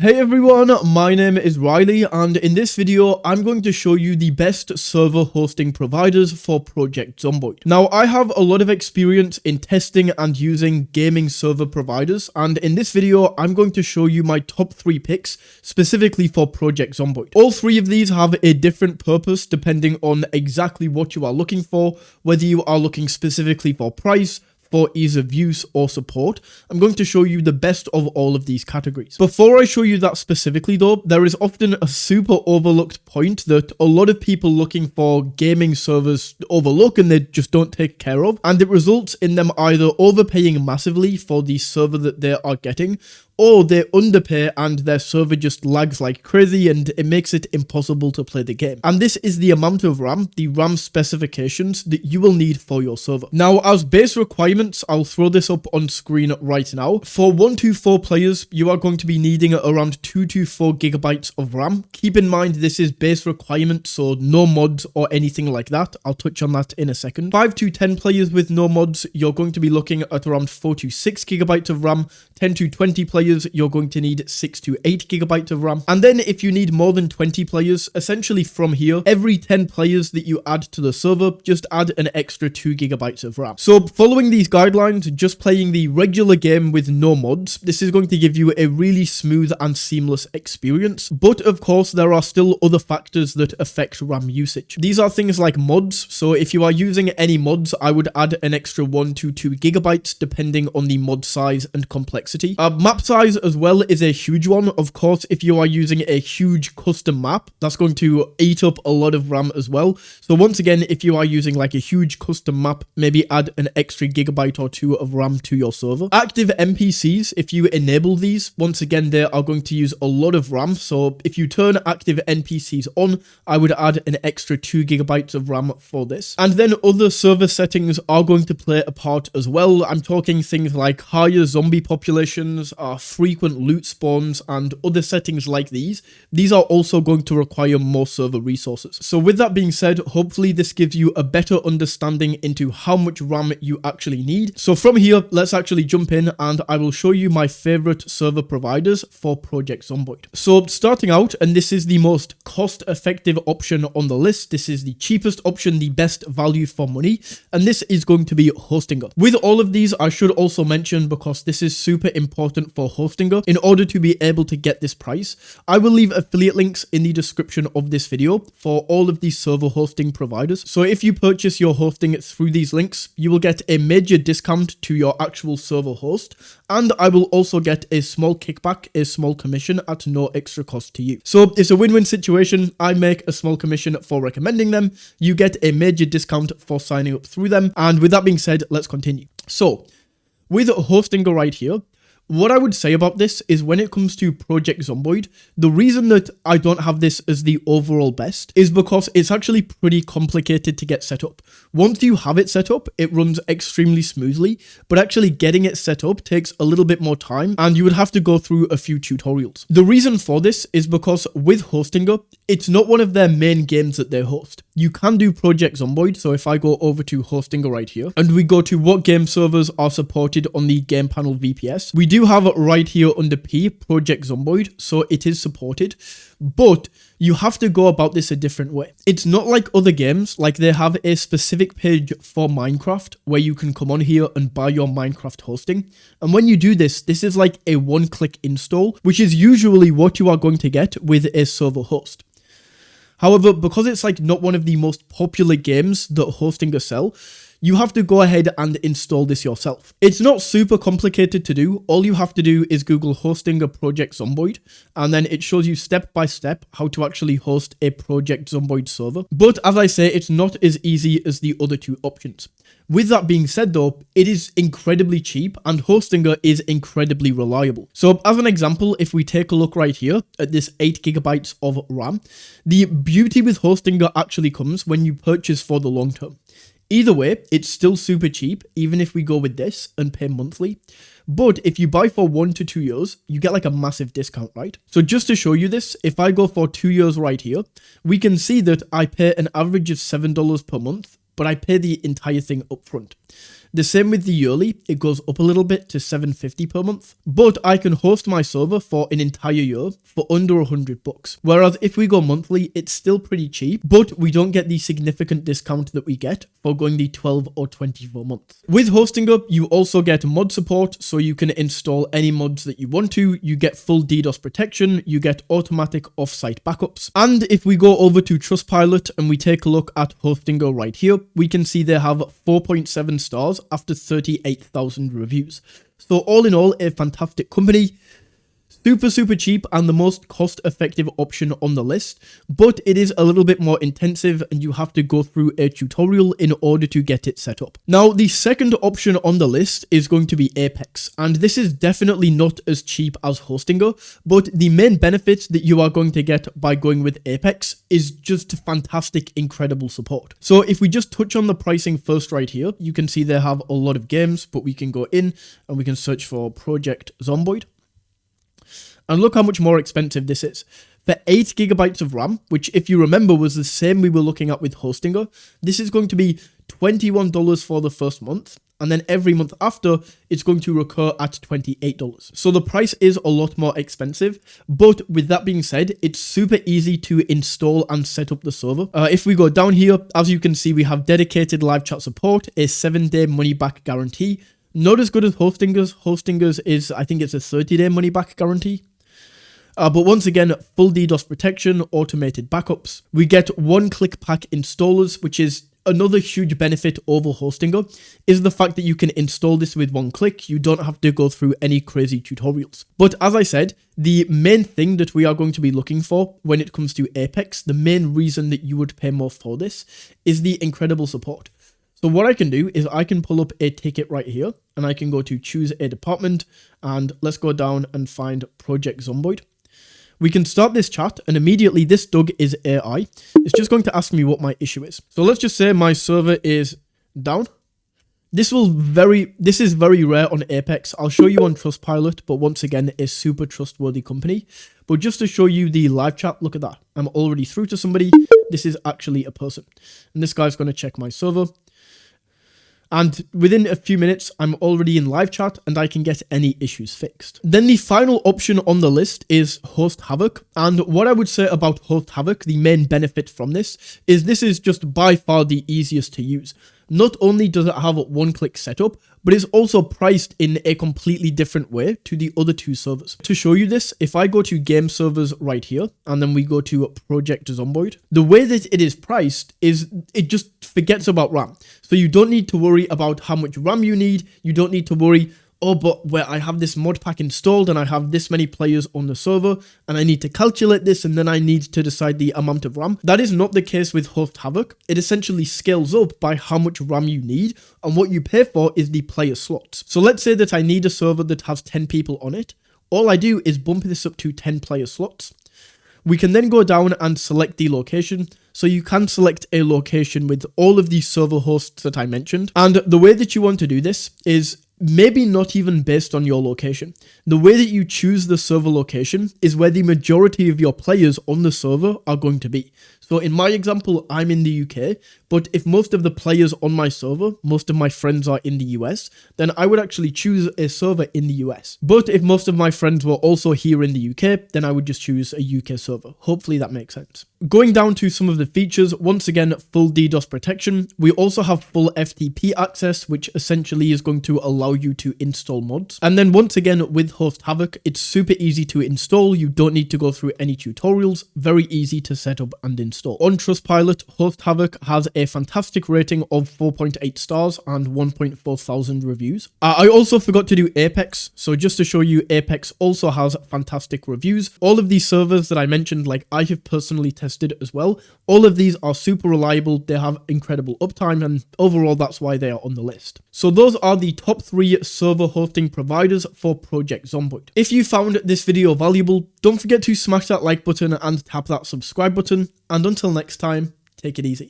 Hey everyone, my name is Riley, and in this video I'm going to show you the best server hosting providers for Project Zomboid. Now, I have a lot of experience in testing and using gaming server providers, and in this video I'm going to show you my top 3 picks specifically for Project Zomboid. All 3 of these have a different purpose depending on exactly what you are looking for, whether you are looking specifically for price, for ease of use or support. I'm going to show you the best of all of these categories. Before I show you that specifically though, there is often a super overlooked point that a lot of people looking for gaming servers overlook and they just don't take care of, and it results in them either overpaying massively for the server that they are getting, or they underpay and their server just lags like crazy and it makes it impossible to play the game. And this is the amount of RAM, the RAM specifications that you will need for your server. Now, as base requirements, I'll throw this up on screen right now. For 1 to 4 players, you are going to be needing around 2 to 4 gigabytes of RAM. Keep in mind, this is base requirement, so no mods or anything like that. I'll touch on that in a second. 5 to 10 players with no mods, you're going to be looking at around 4 to 6 gigabytes of RAM. 10 to 20 players, you're going to need 6 to 8 gigabytes of RAM. And then if you need more than 20 players, essentially from here, every 10 players that you add to the server, just add an extra 2 gigabytes of RAM. So following these guidelines, just playing the regular game with no mods, this is going to give you a really smooth and seamless experience. But of course, there are still other factors that affect RAM usage. These are things like mods. So if you are using any mods, I would add an extra 1 to 2 gigabytes depending on the mod size and complexity. Map size as well is a huge one. Of course, if you are using a huge custom map, that's going to eat up a lot of RAM as well. So once again, if you are using like a huge custom map, maybe add an extra gigabyte or 2 of RAM to your server. Active NPCs, if you enable these, once again, they are going to use a lot of RAM. So if you turn active NPCs on, I would add an extra 2 gigabytes of RAM for this. And then other server settings are going to play a part as well. I'm talking things like higher zombie populations, frequent loot spawns, and other settings like these. These are also going to require more server resources. So with that being said, hopefully this gives you a better understanding into how much RAM you actually need. So from here, let's actually jump in and I will show you my favorite server providers for Project Zomboid. So starting out, and this is the most cost-effective option on the list, this is the cheapest option, the best value for money, and this is going to be Hostinger. With all of these, I should also mention, because this is super important for Hostinger, in order to be able to get this price, I will leave affiliate links in the description of this video for all of these server hosting providers. So if you purchase your hosting through these links, you will get a major discount to your actual server host, and I will also get a small kickback, a small commission at no extra cost to you. So it's a win-win situation. I make a small commission for recommending them, you get a major discount for signing up through them, and with that being said, let's continue. So with Hostinger right here, what I would say about this is when it comes to Project Zomboid, the reason that I don't have this as the overall best is because it's actually pretty complicated to get set up. Once you have it set up, it runs extremely smoothly, but actually getting it set up takes a little bit more time and you would have to go through a few tutorials. The reason for this is because with Hostinger, it's not one of their main games that they host. You can do Project Zomboid, so if I go over to Hostinger right here, and we go to what game servers are supported on the game panel VPS, we do have it right here under P, Project Zomboid, so it is supported, but you have to go about this a different way. It's not like other games, like they have a specific page for Minecraft where you can come on here and buy your Minecraft hosting. And when you do this, this is like a one-click install, which is usually what you are going to get with a server host. However, because it's like not one of the most popular games that Hostinger sell, you have to go ahead and install this yourself. It's not super complicated to do. All you have to do is Google Hostinger Project Zomboid, and then it shows you step by step how to actually host a Project Zomboid server. But as I say, it's not as easy as the other 2 options. With that being said though, it is incredibly cheap and Hostinger is incredibly reliable. So as an example, if we take a look right here at this 8 gigabytes of RAM, the beauty with Hostinger actually comes when you purchase for the long term. Either way, it's still super cheap, even if we go with this and pay monthly. But if you buy for 1 to 2 years, you get like a massive discount, right? So just to show you this, if I go for 2 years right here, we can see that I pay an average of $7 per month, but I pay the entire thing upfront. The same with the yearly, it goes up a little bit to $7.50 per month, but I can host my server for an entire year for under $100. Whereas if we go monthly, it's still pretty cheap, but we don't get the significant discount that we get for going the 12 or 24 months. With Hostinger, you also get mod support, so you can install any mods that you want to. You get full DDoS protection, you get automatic offsite backups. And if we go over to Trustpilot and we take a look at Hostinger right here, we can see they have 4.7 stars after 38,000 reviews. So all in all, a fantastic company. Super cheap and the most cost-effective option on the list, but it is a little bit more intensive and you have to go through a tutorial in order to get it set up. Now, the second option on the list is going to be Apex, and this is definitely not as cheap as Hostinger, but the main benefits that you are going to get by going with Apex is just fantastic, incredible support. So if we just touch on the pricing first right here, you can see they have a lot of games, but we can go in and we can search for Project Zomboid. And look how much more expensive this is. For 8 gigabytes of RAM, which if you remember was the same we were looking at with Hostinger, this is going to be $21 for the first month. And then every month after, it's going to recur at $28. So the price is a lot more expensive. But with that being said, it's super easy to install and set up the server. If we go down here, as you can see, we have dedicated live chat support, a 7-day money-back guarantee. Not as good as Hostinger's. Hostinger's is, I think it's a 30-day money-back guarantee. But once again, full DDoS protection, automated backups. We get one-click pack installers, which is another huge benefit over Hostinger, is the fact that you can install this with one click. You don't have to go through any crazy tutorials. But as I said, the main thing that we are going to be looking for when it comes to Apex, the main reason that you would pay more for this, is the incredible support. So what I can do is I can pull up a ticket right here, and I can go to choose a department, and let's go down and find Project Zomboid. We can start this chat, and immediately this Doug is AI. It's just going to ask me what my issue is. So let's just say my server is down. This is very rare on Apex. I'll show you on Trustpilot, but once again, a super trustworthy company. But just to show you the live chat, look at that. I'm already through to somebody. This is actually a person. And this guy's going to check my server. And within a few minutes, I'm already in live chat and I can get any issues fixed. Then the final option on the list is Host Havoc. And what I would say about Host Havoc, the main benefit from this is just by far the easiest to use. Not only does it have a one-click setup, but it's also priced in a completely different way to the other two servers. To show you this, if I go to game servers right here, and then we go to Project Zomboid, the way that it is priced is it just forgets about RAM. So you don't need to worry about how much RAM you need. You don't need to worry, oh, but where I have this mod pack installed and I have this many players on the server and I need to calculate this and then I need to decide the amount of RAM. That is not the case with Host Havoc. It essentially scales up by how much RAM you need, and what you pay for is the player slots. So let's say that I need a server that has 10 people on it. All I do is bump this up to 10 player slots. We can then go down and select the location. So you can select a location with all of these server hosts that I mentioned. And the way that you want to do this is maybe not even based on your location. The way that you choose the server location is where the majority of your players on the server are going to be. So in my example, I'm in the UK, but if most of the players on my server, most of my friends are in the US, then I would actually choose a server in the US. But if most of my friends were also here in the UK, then I would just choose a UK server. Hopefully that makes sense. Going down to some of the features, once again, full DDoS protection. We also have full FTP access, which essentially is going to allow you to install mods. And then once again, with Host Havoc, it's super easy to install. You don't need to go through any tutorials. Very easy to set up and install. On Trustpilot, Host Havoc has a fantastic rating of 4.8 stars and 1.4 thousand reviews. I also forgot to do Apex, so just to show you, Apex also has fantastic reviews. All of these servers that I mentioned, like I have personally tested as well, all of these are super reliable, they have incredible uptime, and overall that's why they are on the list. So those are the top 3 server hosting providers for Project Zomboid. If you found this video valuable, don't forget to smash that like button and tap that subscribe button. And until next time, take it easy.